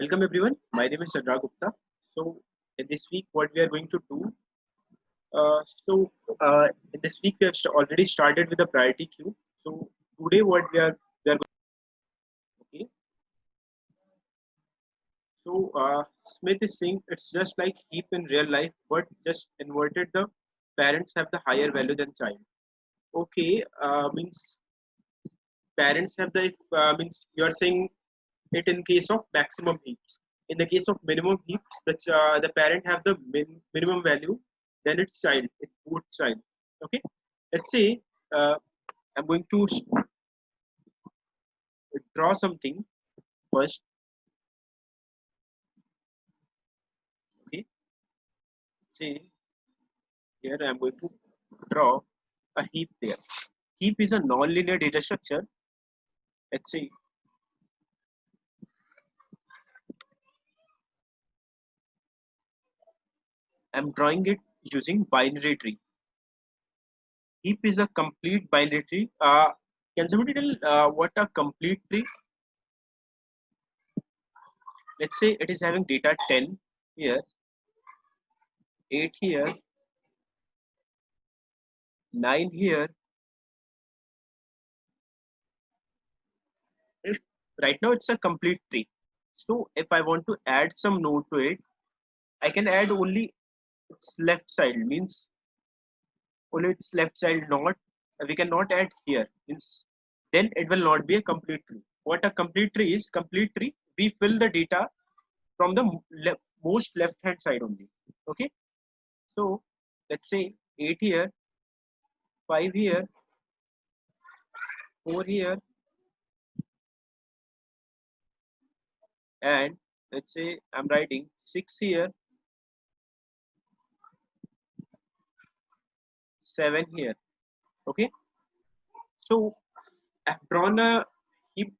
Welcome everyone. My name is Sadra Gupta. So in this week, what we are going to do? In this week we have already started with the priority queue. So today, what we are going. Okay. Smith is saying it's just like heap in real life, but just inverted. The parents have the higher value than child. Okay. Means parents have the means you are saying it in case of maximum heaps. In the case of minimum heaps, the parent have the minimum value, then it's child, it's both child. Okay, let's say I'm going to draw something first. Okay, say here I'm going to draw a heap there. Heap is a non-linear data structure. Let's say I'm drawing it using binary tree. Heap is a complete binary tree. Can somebody tell what a complete tree? Let's say it is having data 10 here, 8 here, 9 here. If right now it's a complete tree, so if I want to add some node to it, I can add only its left side, means only its left side, not we cannot add here, means then it will not be a complete tree. What a complete tree is, complete tree, we fill the data from the most left hand side only. Okay, so let's say 8 here, 5 here, 4 here, and let's say I'm writing 6 here, 7 here. Okay, so I've drawn a heap,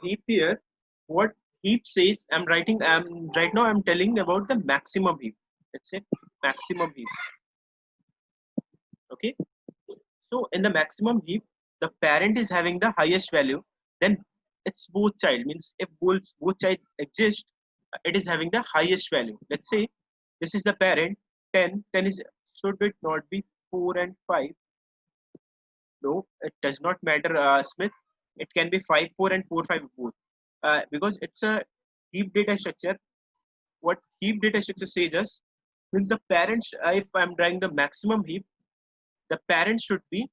heap here. What heap says, I'm writing, I'm right now I'm telling about the maximum heap. Let's say maximum heap. Okay, so in the maximum heap, the parent is having the highest value, then it's both child, means if both child exist, it is having the highest value. Let's say this is the parent, 10, 10 is, should it not be 4 and 5? No, it does not matter, Smith. It can be 5, 4 and 4, 5 both. Because it's a heap data structure. What heap data structure says us means the parents, if I'm drawing the maximum heap, the parent should be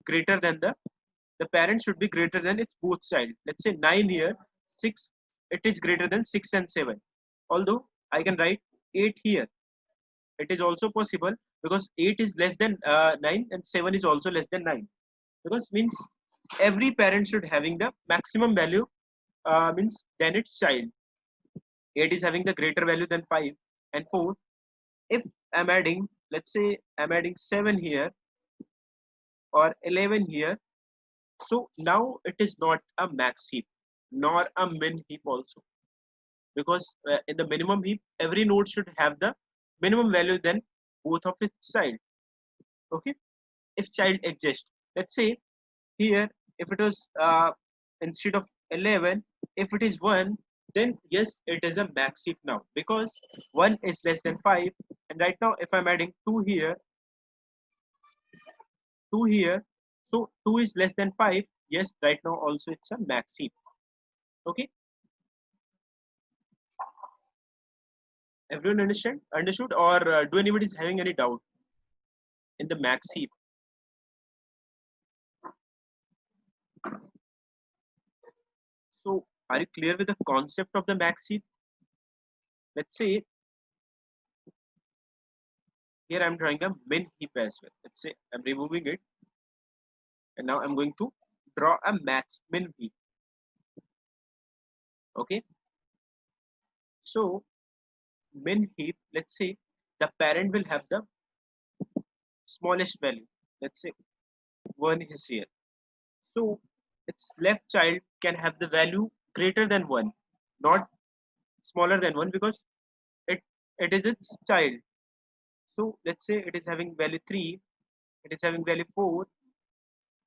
greater than the parent should be greater than its both child. Let's say 9 here, 6, it is greater than 6 and 7. Although I can write 8 here. It is also possible because 8 is less than 9 and 7 is also less than 9. Because means every parent should having the maximum value, means then its child. 8 is having the greater value than 5 and 4. If I'm adding, let's say I'm adding 7 here or 11 here, so now it is not a max heap nor a min heap also, because in the minimum heap every node should have the minimum value than both of its child. Okay, if child exists, let's say here, if it was instead of 11, if it is 1, then yes, it is a max heap now, because 1 is less than 5. And right now, if I'm adding 2 here, 2 here, so 2 is less than 5. Yes, right now also it's a max heap. Okay, everyone understood, or do anybody is having any doubt in the max heap? So are you clear with the concept of the max heap? Let's say here I'm drawing a min heap as well. Let's say I'm removing it, and now I'm going to draw a max min heap. Okay, so min heap, let's say the parent will have the smallest value. Let's say 1 is here, so its left child can have the value greater than 1, not smaller than 1, because it it is its child. So let's say it is having value 3, it is having value 4.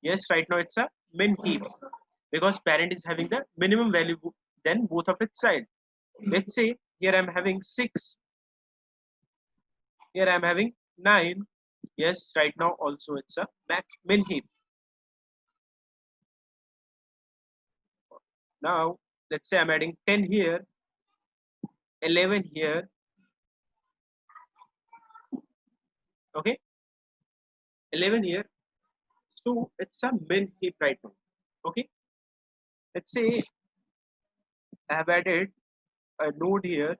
Yes, right now it's a min heap because parent is having the minimum value than both of its child. Let's say here I'm having 6, here I'm having 9. Yes, right now also it's a max min heap. Now let's say I'm adding 10 here, 11 here. Okay, 11 here. So it's a min heap right now. Okay, let's say I have added a node here.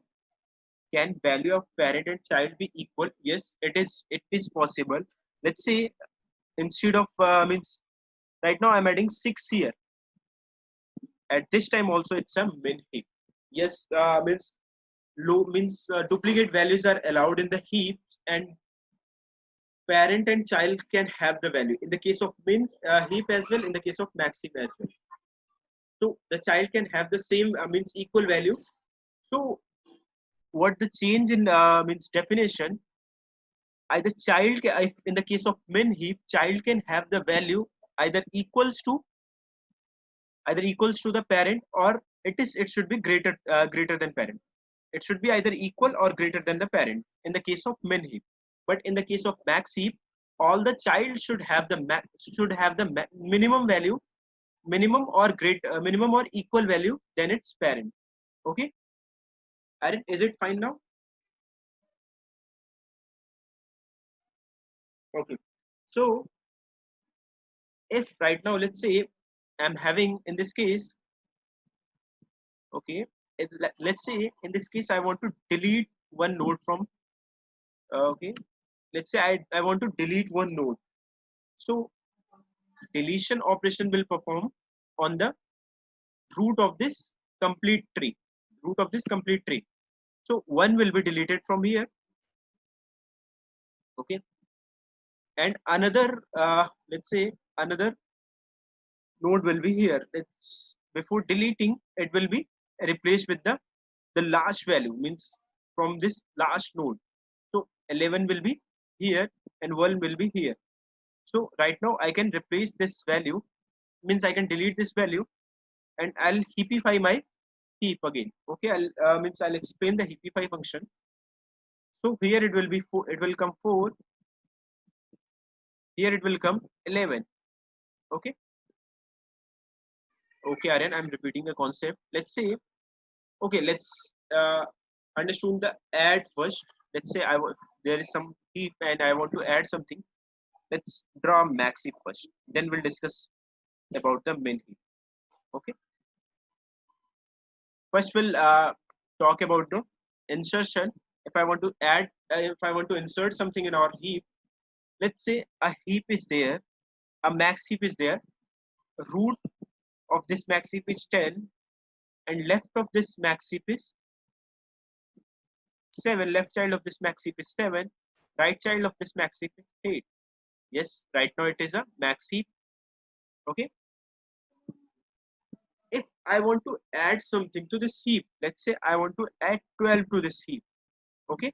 Can value of parent and child be equal? Yes, it is possible. Let's say instead of means right now I'm adding 6 here. At this time also it's a min heap. Yes, means low means duplicate values are allowed in the heaps, and parent and child can have the value in the case of min heap as well, in the case of max heap as well. So the child can have the same means equal value. So what the change in means definition, either in the case of min heap, child can have the value either equals to the parent, or it should be greater than parent. It should be either equal or greater than the parent in the case of min heap. But in the case of max heap, all the child should have the minimum value, minimum or equal value than its parent. Okay, Aaron, is it fine now? Okay, so if right now let's say I'm having in this case, okay, let's say in this case I want to delete one node from okay, let's say I want to delete one node. So deletion operation will perform on the root of this complete tree, so one will be deleted from here. Okay, and another let's say another node will be here. It's before deleting, it will be replaced with the last value, means from this last node. So 11 will be here and 1 will be here. So right now I can replace this value, means I can delete this value, and I'll heapify my heap again. Okay, I'll explain the heapify function. So here it will be 4, it will come 4, here it will come 11. Okay, okay, Aryan, I'm repeating the concept. Let's say, okay, let's understand the add first. Let's say there is some heap and I want to add something. Let's draw max heap first, then we'll discuss about the min heap. Okay, first we'll talk about the insertion. If I want to add if I want to insert something in our heap, let's say a heap is there, a max heap is there, root of this max heap is 10, and left of this max heap is 7, left child of this max heap is 7, right child of this max heap is 8. Yes, right now it is a max heap. Okay, if I want to add something to this heap, let's say I want to add 12 to this heap. Okay,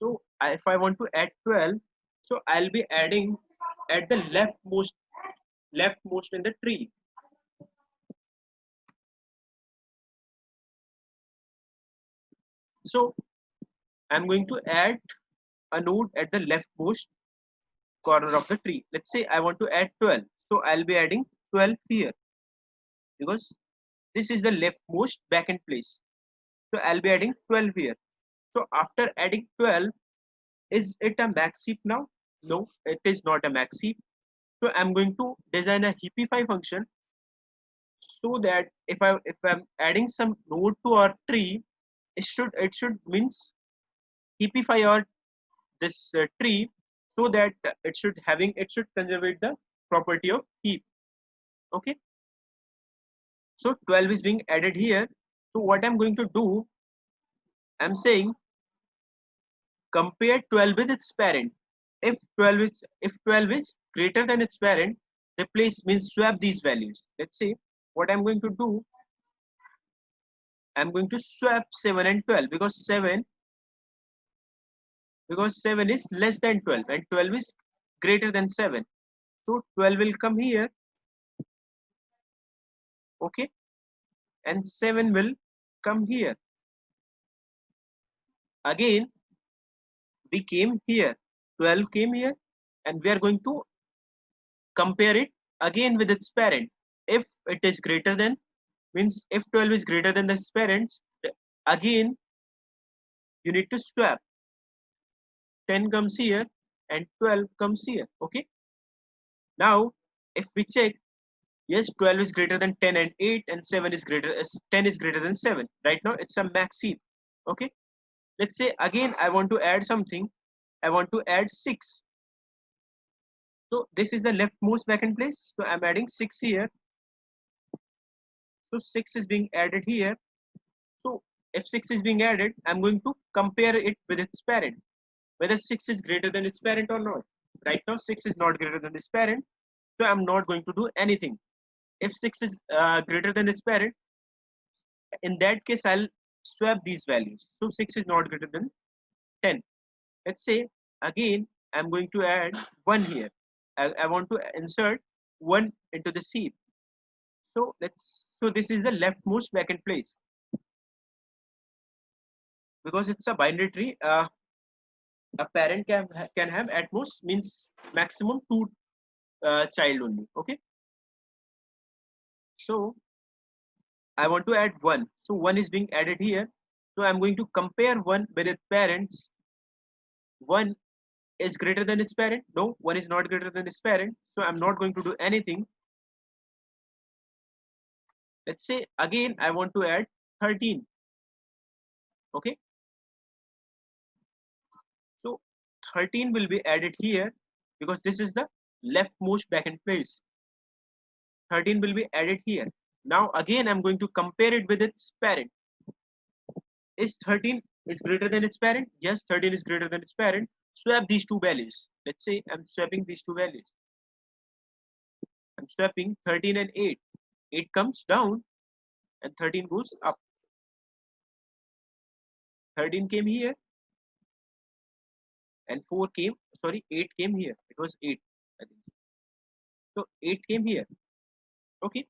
so if I want to add 12, so I'll be adding at the leftmost in the tree. So I'm going to add a node at the leftmost corner of the tree. Let's say I want to add 12, so I'll be adding 12 here because this is the leftmost backend place. So I'll be adding 12 here. So after adding 12, is it a max heap now? No, it is not a max heap. So I'm going to design a heapify function so that if I'm adding some node to our tree, it should means heapify our this tree, so that it should conserve the property of heap. Okay, so 12 is being added here. So what I'm going to do, I'm saying compare 12 with its parent. If 12 is greater than its parent, replace means swap these values. Let's say what I'm going to do, I'm going to swap 7 and 12 because 7 is less than 12 and 12 is greater than 7. So 12 will come here. Okay, and 7 will come here. Again, we came here, 12 came here, and we are going to compare it again with its parent. If it is greater than, means if 12 is greater than its parents, again you need to swap. 10 comes here and 12 comes here. Okay. Now, if we check, yes, 12 is greater than 10 and 8, and 7 is greater as 10 is greater than 7. Right now, it's a max heap. Okay. Let's say again I want to add something. I want to add 6. So this is the leftmost vacant place. So I'm adding 6 here. So 6 is being added here. So if 6 is being added, I'm going to compare it with its parent, whether 6 is greater than its parent or not. Right now, 6 is not greater than its parent. So I'm not going to do anything. If 6 is greater than its parent, in that case, I'll swap these values. So 6 is not greater than 10. Let's say again, I'm going to add 1 here. I want to insert 1 into the heap. So this is the leftmost vacant place. Because it's a binary tree, a parent can have at most, means maximum 2 child only. Okay. So I want to add 1. So 1 is being added here. So I'm going to compare 1 with its parents. 1 is greater than its parent. No, 1 is not greater than its parent. So I'm not going to do anything. Let's say again I want to add 13. Okay. So 13 will be added here because this is the leftmost vacant place. 13 will be added here. Now again I'm going to compare it with its parent. Is 13 is greater than its parent? Yes, 13 is greater than its parent. Swap these two values. Let's say I'm swapping these two values. I'm swapping 13 and 8. 8 comes down and 13 goes up. 13 came here and 8 came here. It was 8, I think. So 8 came here. Okay.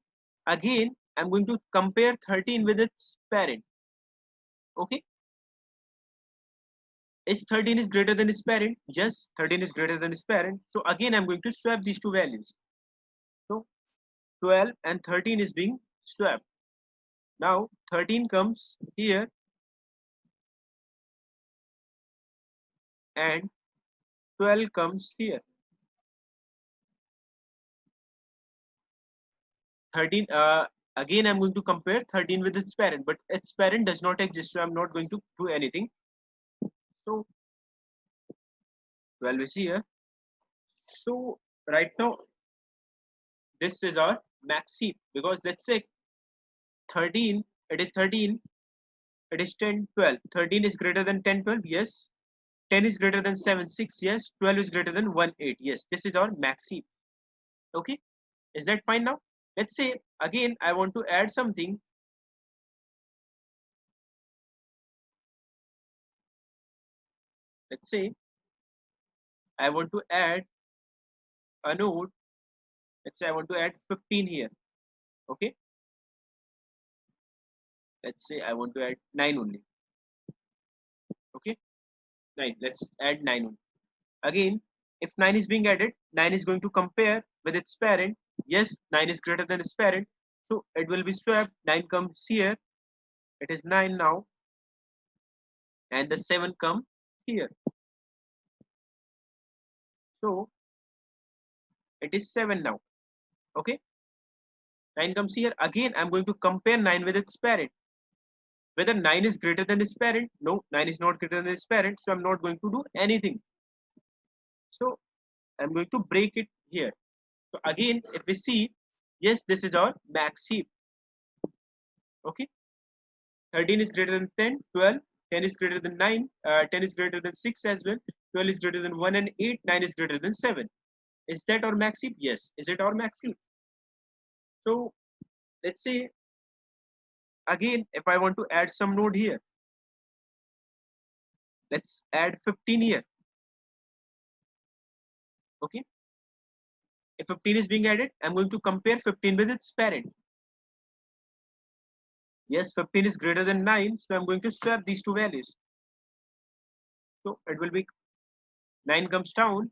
Again, I'm going to compare 13 with its parent. Okay. Is 13 is greater than its parent? Yes, 13 is greater than its parent. So again, I'm going to swap these two values. So 12 and 13 is being swapped. Now 13 comes here and 12 comes here. 13 again I'm going to compare 13 with its parent, but its parent does not exist, so I'm not going to do anything. So 12 is here. So right now this is our max heap, because let's say 13, it is 13, it is 10, 12. 13 is greater than 10, 12, yes. 10 is greater than 7, 6, yes. 12 is greater than 1, 8, yes. This is our max heap. Okay, is that fine now? Let's say again I want to add something. Let's say I want to add a node. Let's say I want to add 15 here. Okay, let's say I want to add 9 only. Okay, 9, let's add 9 only. Again, if 9 is being added, 9 is going to compare with its parent. Yes, 9 is greater than its parent, so it will be swapped. 9 comes here, it is 9 now, and the 7 come here, so it is 7 now. Okay, 9 comes here. Again, I'm going to compare 9 with its parent. Whether 9 is greater than its parent? No, 9 is not greater than its parent, so I'm not going to do anything. So I'm going to break it here. So again, if we see, yes, this is our max heap. Okay, 13 is greater than 10, 12, 10 is greater than 9, 10 is greater than 6 as well, 12 is greater than 1 and 8, 9 is greater than 7. Is that our max heap? Yes. Is it our max heap? So let's say again, if I want to add some node here, let's add 15 here. Okay, if 15 is being added, I'm going to compare 15 with its parent. Yes, 15 is greater than 9, so I'm going to swap these two values. So it will be 9 comes down,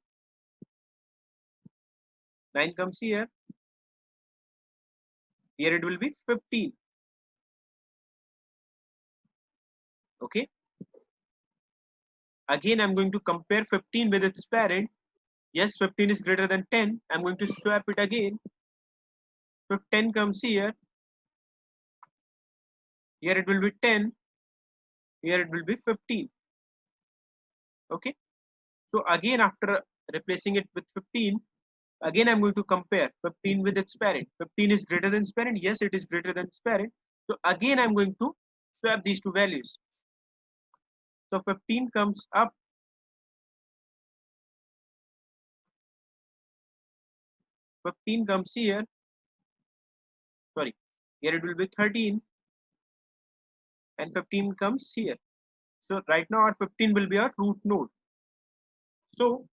9 comes here, here it will be 15. Okay, again I'm going to compare 15 with its parent. Yes, 15 is greater than 10. I'm going to swap it again. So 10 comes here, here it will be 10, here it will be 15. Okay, so again after replacing it with 15, again I'm going to compare 15 with its parent. 15 is greater than its parent. Yes, it is greater than its parent. So again I'm going to swap these two values. So 15 comes up, 15 comes here, sorry, here it will be 13, and 15 comes here. So right now our 15 will be our root node. So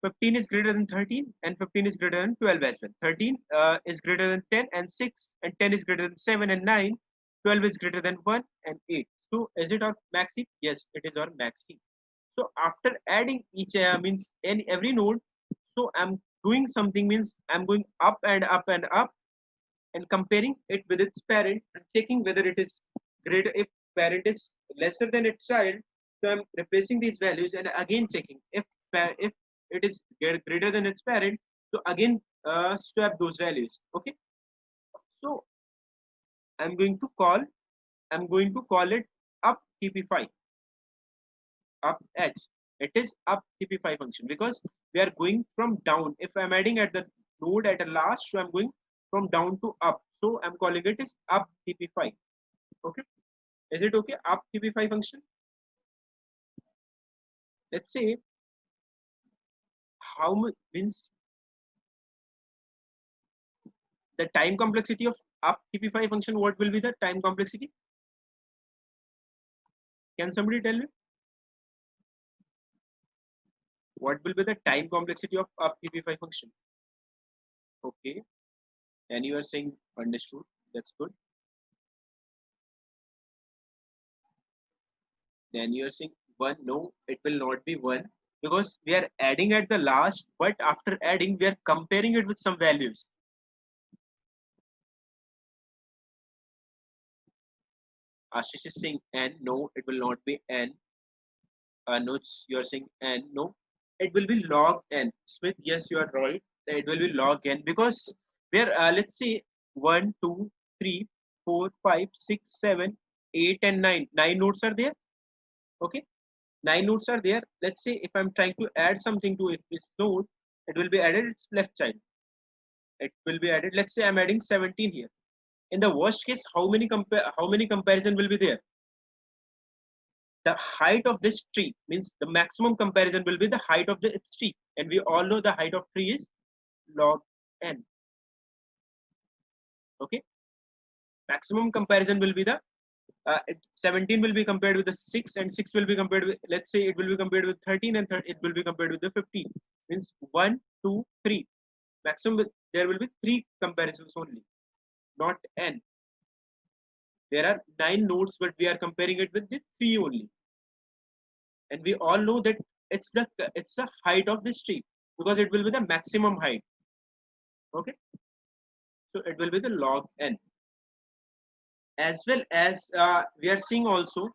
15 is greater than 13 and 15 is greater than 12 as well. 13 is greater than 10 and 6, and 10 is greater than 7 and 9. 12 is greater than 1 and 8. So is it our max heap? Yes, it is our max heap. So after adding each means any every node, so I'm doing something means I'm going up and up and up and comparing it with its parent and checking whether it is greater. If parent is lesser than its child, so I'm replacing these values and again checking if it is greater than its parent, so again swap those values. Okay, so i'm going to call I'm going to call it up tp5, up h. It is up tp5 function because we are going from down. If I'm adding at the node at the last, so I'm going from down to up, so I'm calling it is up tp5. Okay, is it okay? Up tp5 function. Let's say how much means the time complexity of up tp5 function. What will be the time complexity? Can somebody tell me what will be the time complexity of up tp5 function? Okay, and you are saying understood. That's good. Then you are saying one. No, it will not be one because we are adding at the last, but after adding, we are comparing it with some values. Ashish is saying n. No, it will not be n. Anuj, you are saying n. No, it will be log n. Smith, yes, you are right. It will be log n because where let's say 1, 2, 3, 4, 5, 6, 7, 8, and 9. 9 nodes are there. Okay, 9 nodes are there. Let's say if I'm trying to add something to this node, it will be added its left child. It will be added. Let's say I'm adding 17 here. In the worst case, how many comparison will be there? The height of this tree means the maximum comparison will be the height of the its tree, and we all know the height of tree is log n. Okay, maximum comparison will be the 17 will be compared with the 6, and 6 will be compared with, let's say it will be compared with 13, and it will be compared with the 15. Means 1, 2, 3 maximum there will be 3 comparisons only, not n. There are 9 nodes, but we are comparing it with the 3 only, and we all know that it's the height of this tree because it will be the maximum height. Okay, so it will be the log n. As well as we are seeing also,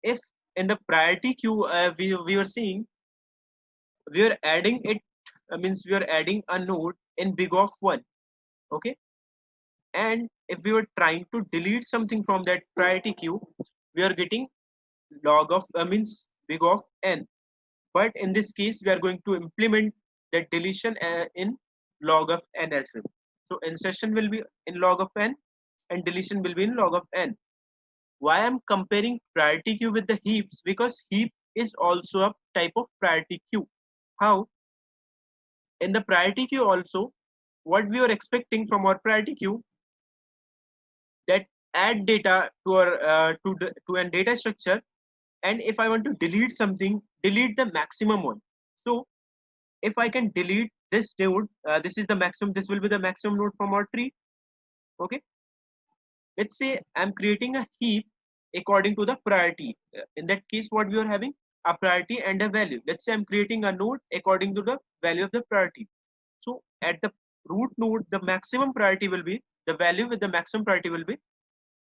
if in the priority queue we were seeing we are adding it, means we are adding a node in big of 1. Okay, and if we were trying to delete something from that priority queue, we are getting log of means big of n. But in this case, we are going to implement the deletion in log of n as well. So insertion will be in log of n and deletion will be in log of n. Why I'm comparing priority queue with the heaps? Because heap is also a type of priority queue. How? In the priority queue also, what we were expecting from our priority queue, that add data to our to a data structure, and if I want to delete something, delete the maximum one. So if I can delete this node, this is the maximum. This will be the maximum node from our tree. Okay, Let's say I'm creating a heap according to the priority. In that case, what we are having, a priority and a value. Let's say I'm creating a node according to the value of the priority. So at the root node, the maximum priority will be, the value with the maximum priority will be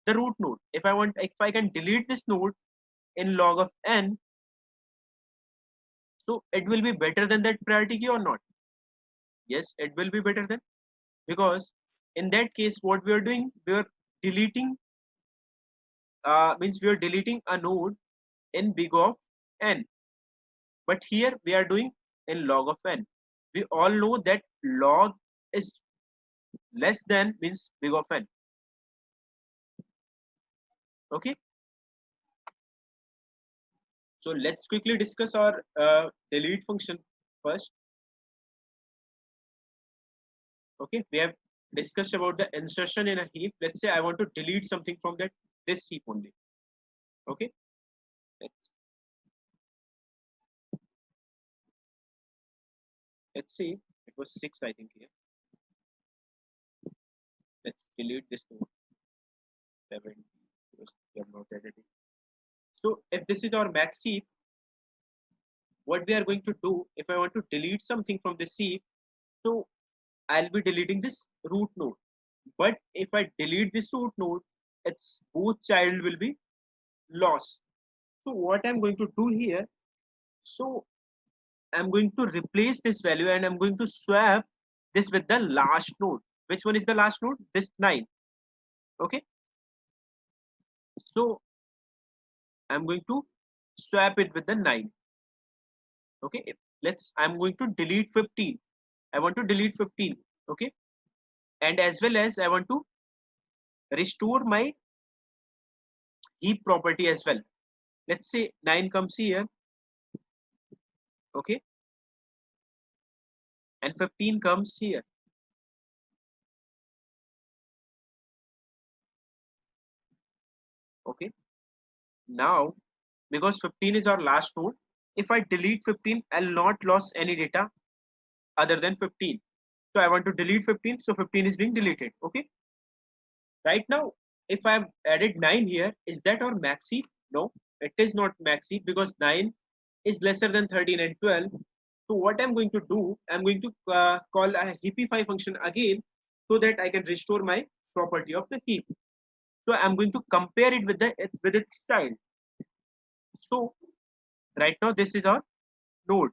the root node. If I can delete this node in log of n, so it will be better than that priority key or not? Yes, it will be better than, because in that case what we are doing, we are deleting, means we are deleting a node in big of n, but here we are doing in log of n. We all know that log is less than means big of n. Okay, so let's quickly discuss our delete function first. Okay, we have discussed about the insertion in a heap. Let's say I want to delete something from that this heap only. Okay, let's let's see, it was 6 I think here. Let's delete this node 7 because we have not added it. So if this is our max heap, what we are going to do, if I want to delete something from this heap, so I'll be deleting this root node. But if I delete this root node, its both child will be lost. So what I'm going to do here, so I'm going to replace this value and I'm going to swap this with the last node. Which one is the last node? This 9. Okay. So I'm going to swap it with the 9. Okay. I'm going to delete 15. I want to delete 15. Okay. And as well as I want to restore my heap property as well. Let's say 9 comes here. Okay. And 15 comes here. Okay. Now, because 15 is our last node, if I delete 15, I'll not lose any data other than 15. So I want to delete 15, so 15 is being deleted. Okay. Right now, if I've added 9 here, is that our max heap? No, it is not max heap because 9 is lesser than 13 and 12. So what I'm going to do, I'm going to call a heapify function again so that I can restore my property of the heap. So I'm going to compare it with its child. So right now this is our node.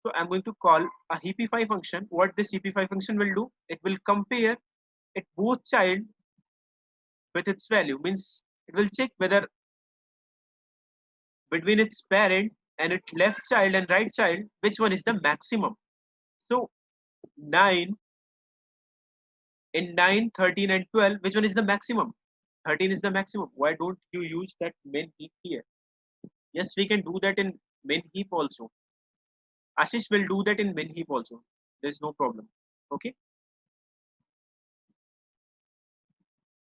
So I'm going to call a heapify function. What this heapify function will do, it will compare it both child with its value. Means it will check whether between its parent and its left child and right child, which one is the maximum. So 9 in 9, 13 and 12, which one is the maximum? 13 is the maximum. Why don't you use that main heap here? Yes, we can do that in main heap also. Ashish will do that in main heap also. There's no problem. Okay.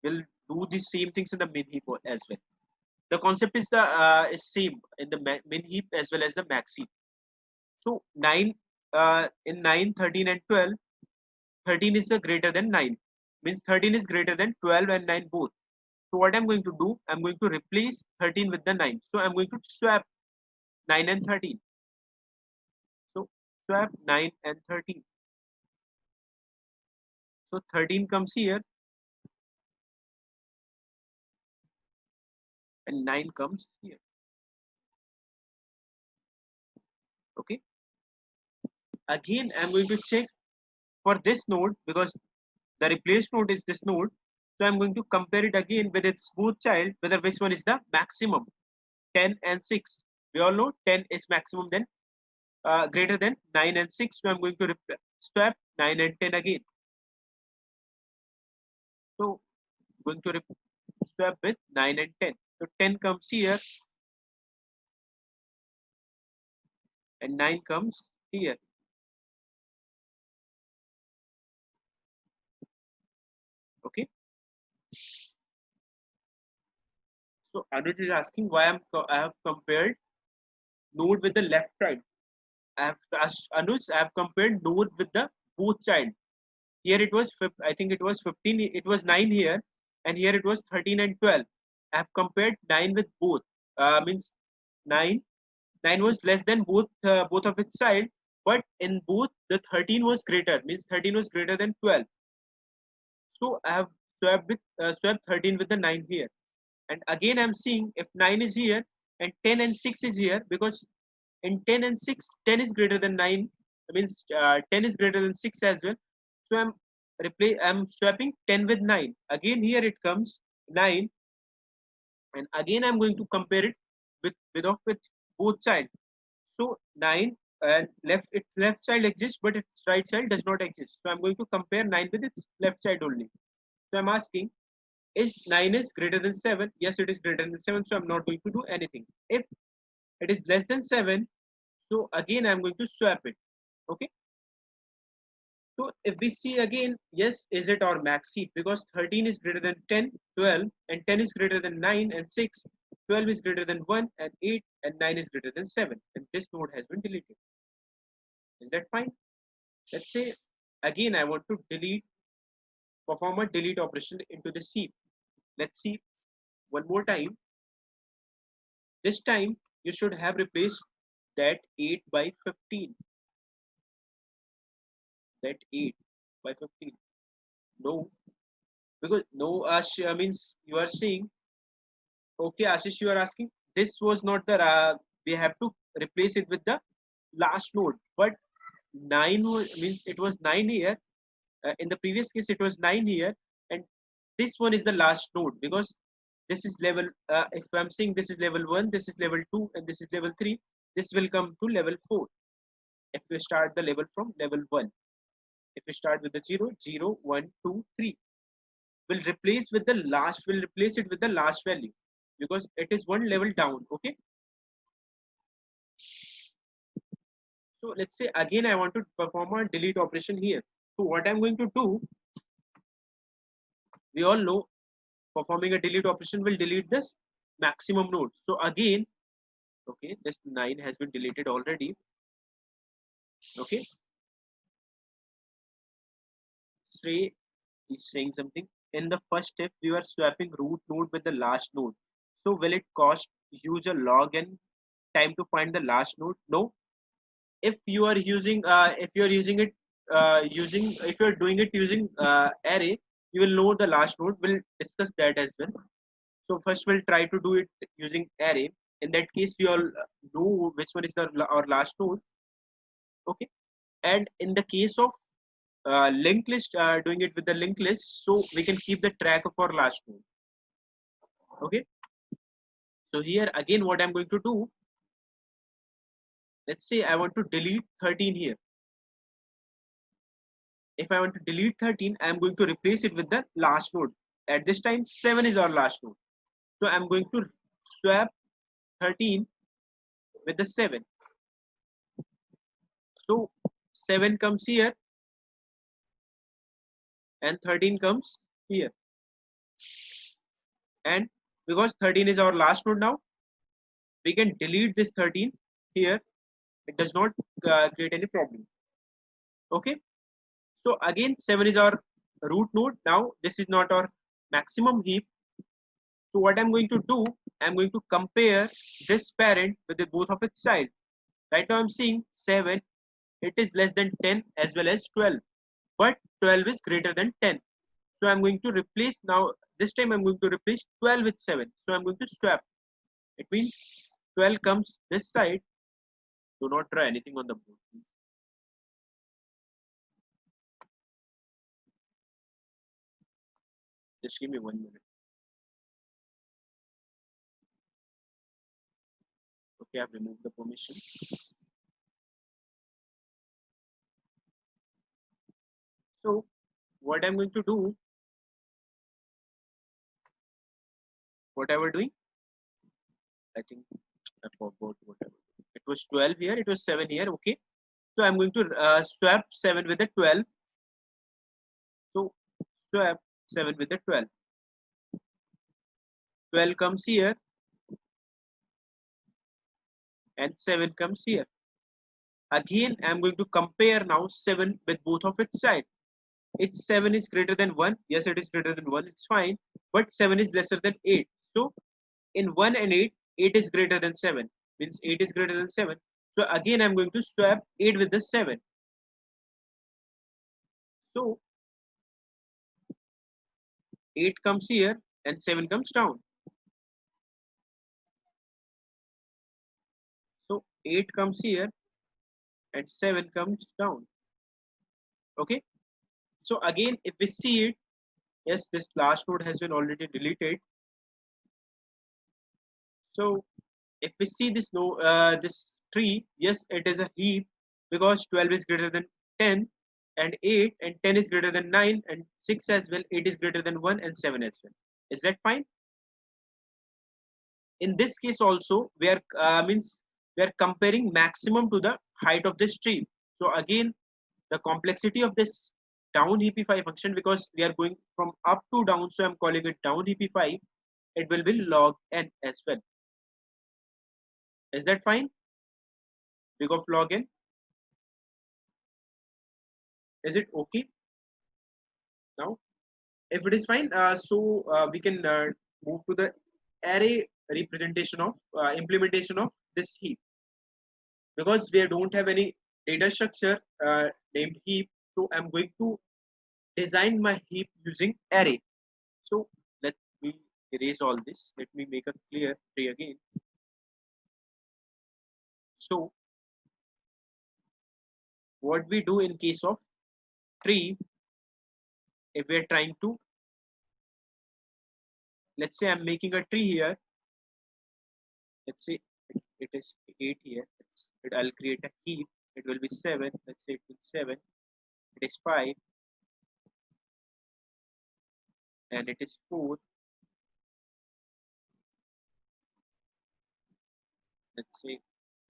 We'll do the same things in the main heap as well. The concept is the is same in the main heap as well as the max heap. So 9 in 9, 13 and 12, 13 is the greater than 9. Means 13 is greater than 12 and 9 both. So what I'm going to do, I'm going to replace 13 with the 9. So I'm going to swap 9 and 13. So swap 9 and 13. So 13 comes here and 9 comes here. Okay. Again, I'm going to check for this node because the replaced node is this node. So I'm going to compare it again with its both child, whether which one is the maximum. 10 and 6. We all know 10 is maximum, then greater than 9 and 6. So I'm going to swap 9 and 10 again. So going to swap with 9 and 10. So 10 comes here and 9 comes here. Okay. So Anuj is asking why I have compared node with the left side. I have asked Anuj, I have compared node with the both child. Here it was, I think it was 15, it was 9 here, and here it was 13 and 12. I have compared 9 with both. Means 9 9 was less than both of its side, but in both the 13 was greater, means 13 was greater than 12. So I have swapped 13 with the 9 here, and again I'm seeing if 9 is here and 10 and 6 is here, because in 10 and 6 10 is greater than 9, means 10 is greater than 6 as well. So I'm swapping 10 with 9. Again here it comes 9, and again I'm going to compare it with both sides. So 9 and its left side exists, but its right side does not exist. So I'm going to compare 9 with its left side only. So I'm asking, is 9 is greater than 7? Yes, it is greater than 7. So I'm not going to do anything. If it is less than 7, so again I'm going to swap it. Okay. So if we see again, yes, is it our max heap? Because 13 is greater than 10, 12, and 10 is greater than 9 and 6, 12 is greater than 1 and 8, and 9 is greater than 7. And this node has been deleted. Is that fine? Let's say again I want to perform a delete operation into the heap. Let's see one more time. This time you should have replaced that 8 by 15. That 8 by 15. No, because no, means you are saying, okay, Ashish, you are asking, this was not the, we have to replace it with the last node. But 9 means it was 9 here. In the previous case, it was 9 here. And this one is the last node, because this is level, if I'm saying this is level 1, this is level 2, and this is level 3, this will come to level 4. If we start the level from level 1, if we start with the 0, 0, 1, 2, 3, will replace it with the last value, because it is one level down. Okay. So let's say again I want to perform a delete operation here. So what I'm going to do, we all know performing a delete operation will delete this maximum node. So again, okay, this 9 has been deleted already. Okay. Shrey is saying something. In the first step, we are swapping root node with the last node. So will it cost huge a log n time to find the last node? No. If you are using if you are doing it using array, you will know the last node. We'll discuss that as well. So first we'll try to do it using array. In that case, we all know which one is our last node. Okay. And in the case of linked list, doing it with the linked list, so we can keep the track of our last node. Okay. So here again, what I'm going to do, let's say I want to delete 13 here. If I want to delete 13, I'm going to replace it with the last node. At this time, 7 is our last node. So I'm going to swap 13 with the 7. So 7 comes here and 13 comes here. And because 13 is our last node now, we can delete this 13 here. It does not create any problem. Okay. So again, 7 is our root node. Now this is not our maximum heap. So what I'm going to do, I'm going to compare this parent with the both of its side. Right now I'm seeing 7, it is less than 10 as well as 12, but 12 is greater than 10. So I'm going to replace now, this time I'm going to replace 12 with 7. So I'm going to swap. It means 12 comes this side. Do not draw anything on the board, please. Just give me 1 minute. Okay, I've removed the permission. So what I'm going to do, what I was doing, I think I forgot what I was doing. It was 12 here, it was 7 here. Okay. So I'm going to swap 7 with the 12. So swap 7 with the 12. 12 comes here and 7 comes here. Again, I'm going to compare now 7 with both of its sides. It's 7 is greater than 1. Yes, it is greater than 1. It's fine. But 7 is lesser than 8. So in 1 and 8, 8 is greater than 7. Means 8 is greater than 7. So again, I'm going to swap 8 with the 7. So 8 comes here and 7 comes down. So 8 comes here and 7 comes down. Okay. So again, if we see it, yes, this last node has been already deleted. So if we see this this tree, yes, it is a heap because 12 is greater than 10 and 8 and 10 is greater than 9 and 6 as well, 8 is greater than 1 and 7 as well. Is that fine? In this case also, we are means we are comparing maximum to the height of this tree. So again, the complexity of this down heapify function, because we are going from up to down, so I'm calling it down heapify, it will be log n as well. Is that fine? Big of log n. Is it okay now? If it is fine, we can move to the array representation of implementation of this heap, because we don't have any data structure named heap. So I'm going to design my heap using array. So let me erase all this. Let me make a clear tree again. So what we do in case of tree, if we're trying to, let's say I'm making a tree here. Let's say it is 8 here. I'll create a heap. It will be 7. Let's say it will be 7. It is 5 and it is 4. Let's say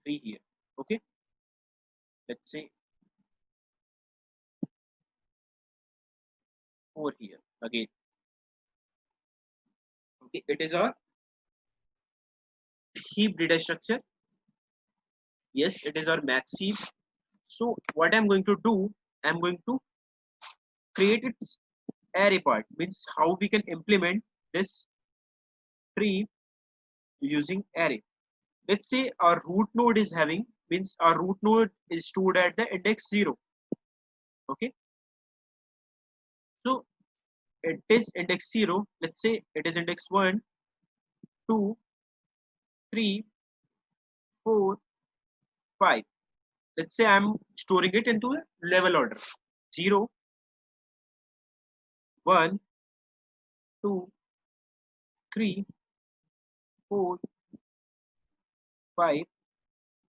3 here. Okay. Let's say 4 here again. Okay. It is our heap data structure. Yes, it is our max heap. So what I'm going to do, I'm going to create its array part, means how we can implement this tree using array. Let's say our root node is having, means our root node is stored at the index 0. Okay. So it is index 0. Let's say it is index 1, 2, 3, 4, 5. Let's say I'm storing it into a level order: 0, 1, 2, 3, 4, 5,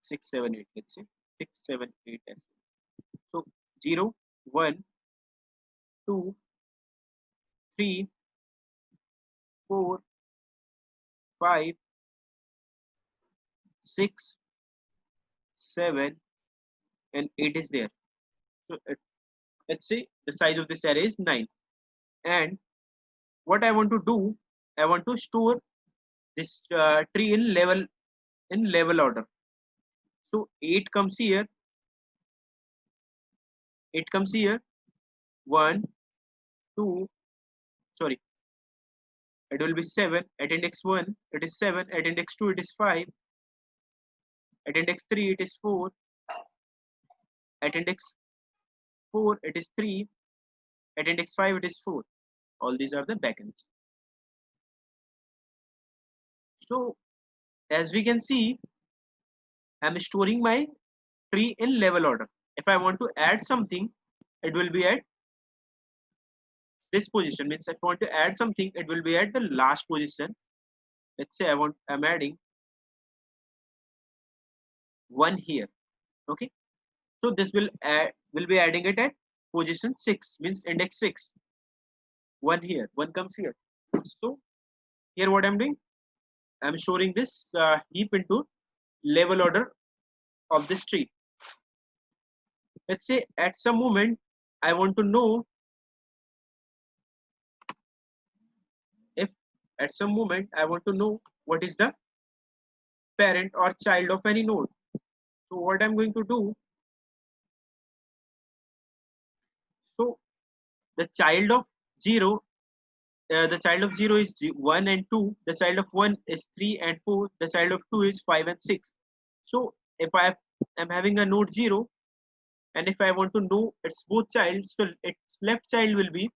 6, 7, 8. Let's say 6, 7, 8 as well. So 0, 1, 2, 3, 4, 5, 6, 7, and 8 is there. So let's say the size of this array is 9. And what I want to do, I want to store this tree in level order. So 8 comes here, 8 comes here, 1, 2, sorry, it will be 7 at index 1, it is 7, at index 2 it is 5, at index 3 it is 4, at index 4 it is 3, at index 5 it is 4. All these are the backends. So as we can see, I'm storing my tree in level order. If I want to add something, it will be at this position. Means if I want to add something, it will be at the last position. Let's say I'm adding 1 here. Okay. So this will be adding it at position 6, means index 6. 1 here, 1 comes here. So here what I'm doing, I'm storing this heap into level order of this tree. Let's say at some moment I want to know if at some moment I want to know what is the parent or child of any node. So what I'm going to do, so the child of 0, the child of 0 is 1 and 2, the child of 1 is 3 and 4, the child of 2 is 5 and 6. So if I am having a node 0, and if I want to know its both child, so its left child will be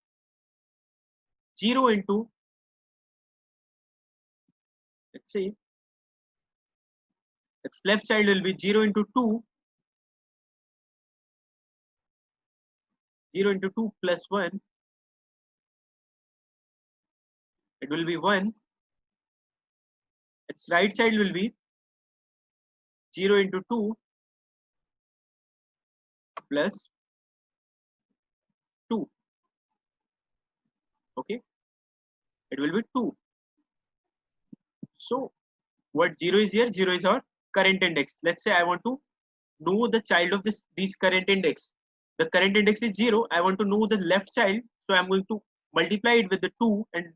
0 into, let's say its left child will be 0 into 2, 0 into 2 plus 1, it will be 1. Its right side will be 0 into 2 plus 2. Okay, it will be 2. So what 0 is here? 0 is our current index. Let's say I want to know the child of these current index. The current index is 0. I want to know the left child, so I'm going to multiply it with the 2 and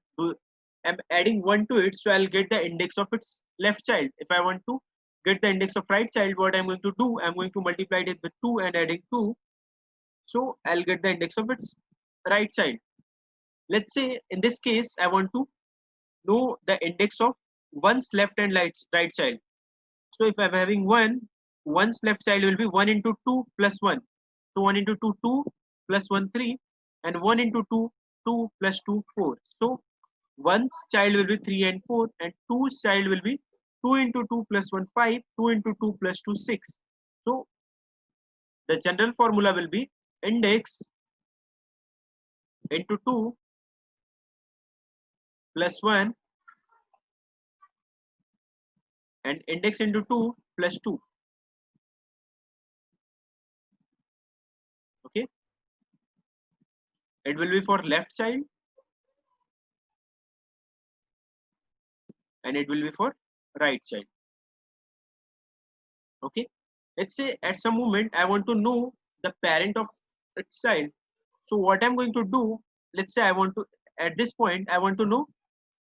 I'm adding 1 to it, so I'll get the index of its left child. If I want to get the index of right child, what I'm going to do, I'm going to multiply it with 2 and adding 2, so I'll get the index of its right child. Let's say in this case I want to know the index of one's left and right child. So if I'm having 1, one's left child will be 1 into 2 plus 1. So 1 into 2, 2 plus 1, 3, and 1 into 2, 2 plus 2, 4. So one's child will be 3 and 4, and 2's child will be 2 into 2 plus 1, 5, 2 into 2 plus 2, 6. So the general formula will be index into 2 plus 1 and index into 2 plus 2. Okay, it will be for left child and it will be for right child. Okay, let's say at some moment I want to know the parent of its child. So what I'm going to do, let's say I want to, at this point I want to know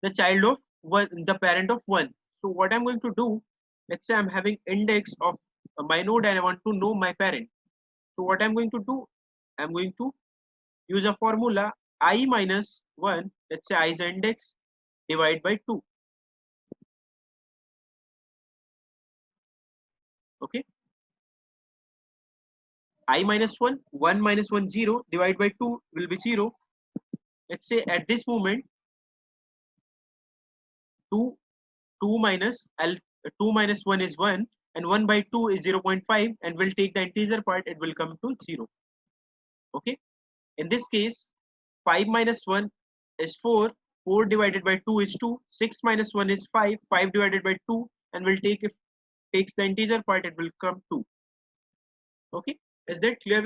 the child of one, the parent of 1. So what I'm going to do, let's say I'm having index of my node and I want to know my parent. So what I'm going to do, I'm going to use a formula I minus 1, let's say I is the index, divide by 2. Okay, I minus 1, 1 minus 1, 0, divide by 2 will be 0. Let's say at this moment 2, 2 minus L, 2 minus 1 is 1, and 1 by 2 is 0.5, and we'll take the integer part, it will come to 0. Okay, in this case 5 minus 1 is 4, 4 divided by 2 is 2, 6 minus 1 is 5, 5 divided by 2, and we'll take, if takes the integer part, it will come 2. Okay, is that clear?